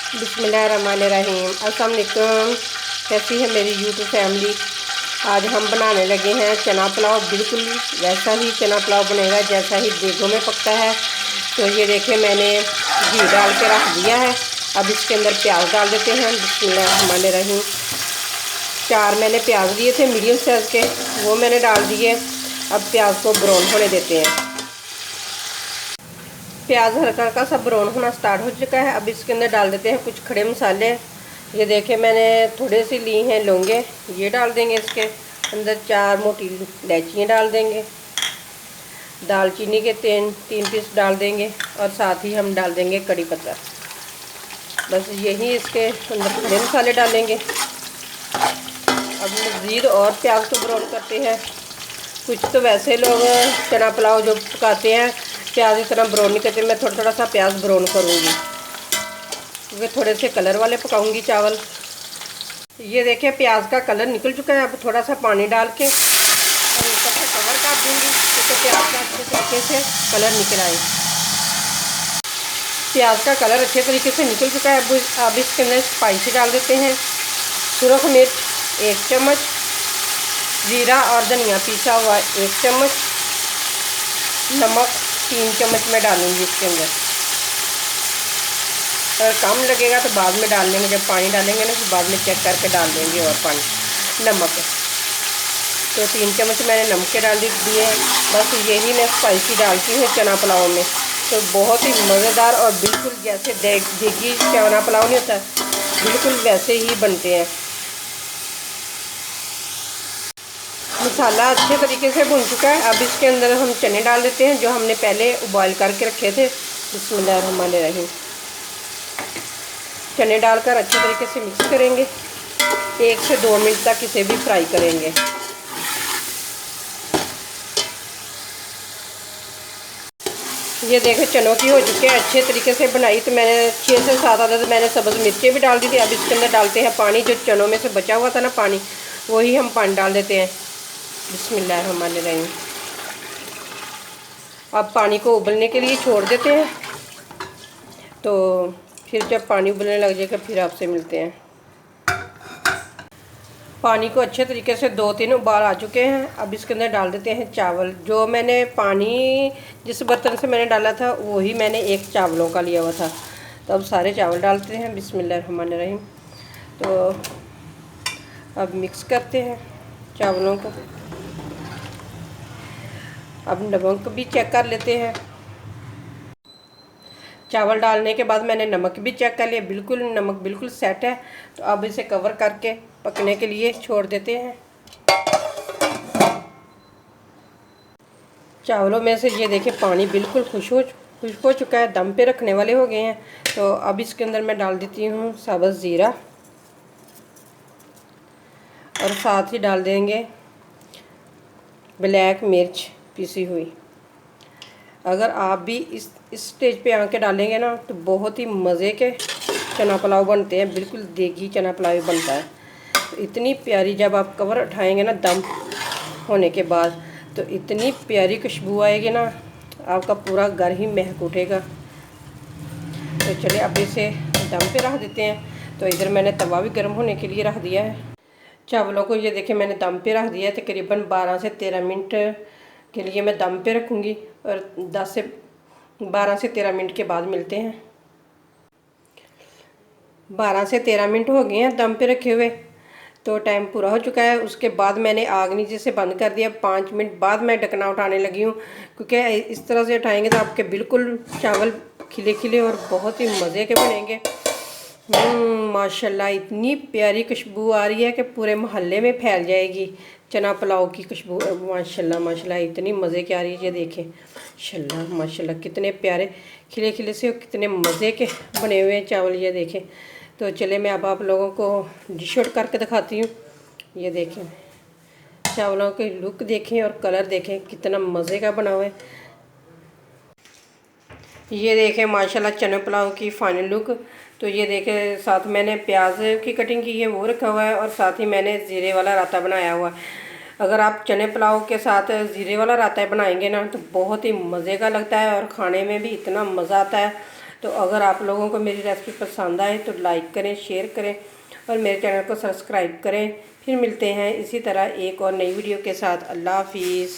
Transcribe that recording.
बिस्मिल्लाहिर्रहमानिर्रहीम। अस्सलाम वालेकुम। कैसी है मेरी यूट्यूब फैमिली। आज हम बनाने लगे हैं चना पुलाव। बिल्कुल वैसा ही चना पुलाव बनेगा जैसा ही देगों में पकता है। तो ये देखिए मैंने घी डाल के रख दिया है। अब इसके अंदर प्याज डाल देते हैं। बिस्मिल्लाहिर्रहमानिर्रहीम। 4 मैंने प्याज दिए थे मीडियम साइज़ के, वो मैंने डाल दिए। अब प्याज को ब्राउन होने देते हैं। प्याज हल्का हल्का सा ब्राउन होना स्टार्ट हो चुका है। अब इसके अंदर डाल देते हैं कुछ खड़े मसाले। ये देखिए मैंने थोड़े सी ली हैं लौंगे, ये डाल देंगे। इसके अंदर 4 मोटी इलायचियाँ डाल देंगे। दालचीनी के 3 पीस डाल देंगे और साथ ही हम डाल देंगे कड़ी पत्ता। बस यही इसके अंदर खड़े मसाले डालेंगे। अब मज़ीद और प्याज को ब्राउन करते हैं। कुछ तो वैसे लोग चना पुलाव जो पकाते हैं प्याज इतना ब्राउन नहीं करते। मैं थोड़ा थोड़ा सा प्याज ब्राउन करूँगी क्योंकि थोड़े से कलर वाले पकाऊंगी चावल। ये देखिए प्याज का कलर निकल चुका है। अब थोड़ा सा पानी डाल के और ऊपर से कवर कर दूँगी क्योंकि प्याज का अच्छे तरीके से कलर निकल आए। प्याज का कलर अच्छे तरीके से निकल चुका है। अब इसके अंदर स्पाइसी डाल देते हैं। सुरख मिर्च 1 चम्मच, जीरा और धनिया पीसा हुआ 1 चम्मच, नमक 3 चम्मच मैं डालूँगी इसके अंदर। अगर कम लगेगा तो बाद में डाल लेंगे, जब पानी डालेंगे ना तो बाद में चेक करके डाल देंगे और पानी। नमक तो 3 चम्मच मैंने नमक के डाल दिए हैं। बस यही मैं स्पाइसी डालती हूँ चना पुलाव में, तो बहुत ही मज़ेदार और बिल्कुल जैसे देगी चना पुलाव नहीं होता, बिल्कुल वैसे ही बनते हैं। मसाला अच्छे तरीके से भुन चुका है। अब इसके अंदर हम चने डाल देते हैं जो हमने पहले बॉईल करके रखे थे। बिस्मिल्लाहिर्रहमानिर्रहीम। चने डालकर अच्छे तरीके से मिक्स करेंगे। 1 से 2 मिनट तक इसे भी फ्राई करेंगे। ये देखो चनों की हो चुके हैं अच्छे तरीके से बनाई। तो मैंने 6 से 7 अदद मैंने सब्ज़ मिर्चें भी डाल दी थी। अब इसके अंदर डालते हैं पानी। जो चनों में से बचा हुआ था ना पानी, वही हम पानी डाल देते हैं। बिस्मिल्लाहिर्रहमानिर्रहीम। अब पानी को उबलने के लिए छोड़ देते हैं। तो फिर जब पानी उबलने लग जाएगा फिर आपसे मिलते हैं। पानी को अच्छे तरीके से 2-3 उबाल आ चुके हैं। अब इसके अंदर डाल देते हैं चावल। जो मैंने पानी जिस बर्तन से मैंने डाला था वही मैंने 1 चावलों का लिया हुआ था। तो अब सारे चावल डालते हैं। बिस्मिल्लाहिर्रहमानिर्रहीम। तो अब मिक्स करते हैं चावलों को। अब नमक भी चेक कर लेते हैं। चावल डालने के बाद मैंने नमक भी चेक कर लिया, बिल्कुल नमक बिल्कुल सेट है। तो अब इसे कवर करके पकने के लिए छोड़ देते हैं। चावलों में से ये देखिए पानी बिल्कुल खुश्क हो चुका है, दम पे रखने वाले हो गए हैं। तो अब इसके अंदर मैं डाल देती हूँ सब्ज़ ज़ीरा और साथ ही डाल देंगे ब्लैक मिर्च पीसी हुई। अगर आप भी इस स्टेज पे आके डालेंगे ना तो बहुत ही मज़े के चना पुलाव बनते हैं। बिल्कुल देगी चना पुलाव बनता है। तो इतनी प्यारी जब आप कवर उठाएंगे ना दम होने के बाद, तो इतनी प्यारी खुशबू आएगी ना, आपका पूरा घर ही महक उठेगा। तो चलिए अब इसे दम पे रख देते हैं। तो इधर मैंने तवा भी गर्म होने के लिए रख दिया है। चावलों को ये देखिए मैंने दम पे रख दिया है। तकरीबन 12 से 13 मिनट के लिए मैं दम पे रखूँगी और 12 से 13 मिनट के बाद मिलते हैं। 12 से 13 मिनट हो गए हैं दम पे रखे हुए, तो टाइम पूरा हो चुका है। उसके बाद मैंने आग नीचे से बंद कर दिया। 5 मिनट बाद मैं ढकना उठाने लगी हूँ, क्योंकि इस तरह से उठाएंगे तो आपके बिल्कुल चावल खिले खिले और बहुत ही मज़े के बनेंगे। माशाल्लाह इतनी प्यारी खुशबू आ रही है कि पूरे मोहल्ले में फैल जाएगी चना पुलाव की खुशबू। माशाल्लाह माशाल्लाह इतनी मज़े की आ रही है। ये देखें माशाल्लाह माशाल्लाह कितने प्यारे खिले खिले से और कितने मज़े के बने हुए हैं चावल। ये देखें। तो चले मैं अब आप लोगों को डिश आउट करके दिखाती हूँ। ये देखें चावलों की लुक देखें और कलर देखें कितना मज़े का बना हुआ है। ये देखें माशाल्लाह चना पुलाव की फाइनल लुक। तो ये देखें साथ मैंने प्याज की कटिंग की है वो रखा हुआ है और साथ ही मैंने ज़ीरे वाला रायता बनाया हुआ है। अगर आप चने पुलाव के साथ ज़ीरे वाला रायता बनाएंगे ना तो बहुत ही मज़े का लगता है और खाने में भी इतना मज़ा आता है। तो अगर आप लोगों को मेरी रेसिपी पसंद आए तो लाइक करें, शेयर करें और मेरे चैनल को सब्सक्राइब करें। फिर मिलते हैं इसी तरह एक और नई वीडियो के साथ। अल्लाह हाफिज़।